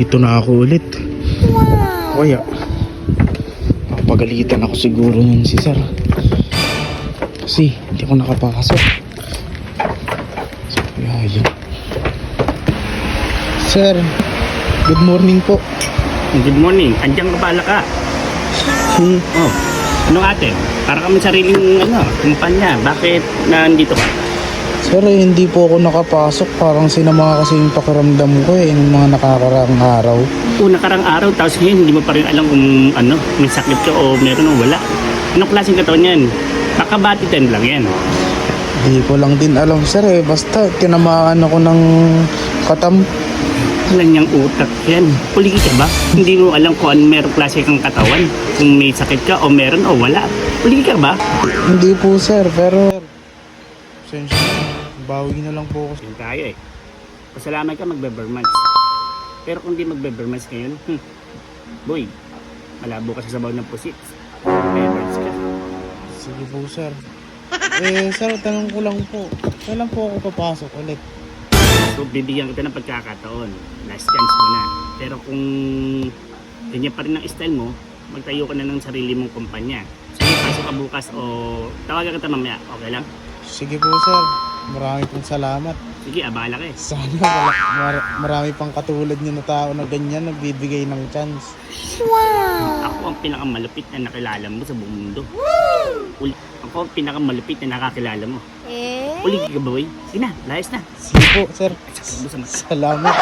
Dito na ako ulit. Kaya papagalitan ako siguro nun si sir kasi hindi ako nakapasok. So, kaya yun. Sir, good morning po. Good morning. Andiyan ka pala ka. Oh. Anong ate? Para kami sariling kumpanya. Bakit nandito ka? Sir, hindi po ako nakapasok. Parang sinama kasi yung pakiramdam ko ng mga nakakaraang araw. Nakarang araw, tapos ngayon hindi mo pa rin alam kung may sakit ka o meron o wala. Anong klaseng katawan yan? Kakabatitan lang yan. Hindi ko lang din alam sir basta tinamaan ako ng katam. Wala niyang utak yan. Puligi ka ba? Hindi mo alam kung merong klase kang katawan. Kung may sakit ka o meron o wala. Puligi ka ba? Hindi po sir, pero sensya na, bawi na lang po ako. Yun tayo eh. Pasalamat ka magbe-bermans. Pero kung di magbe-bermans ngayon, boy, malabo ka sa sabaw ng pusit. Bermans ka. Sige po sir. Sir, tanong ko lang po. Kailan po ako papasok ulit? So, bibigyan kita ng pagkakataon. Last chance mo na. Pero kung ganyan pa rin ang style mo, magtayo ka na ng sarili mong kumpanya. Sige, pasok ka bukas o tawagan kita mamaya. Okay lang? Sige po sir. Marami pong salamat. Sige, abala ka eh. Sana marami pang katulad niyo na tao na ganyan nagbibigay ng chance. Ako ang pinakamalupit na nakilala mo sa buong mundo. Ako ang pinakamalupit na nakakilala mo. Uligi ka ba, boy? Sige na, layas na. Sige po sir. Sa mata. Salamat.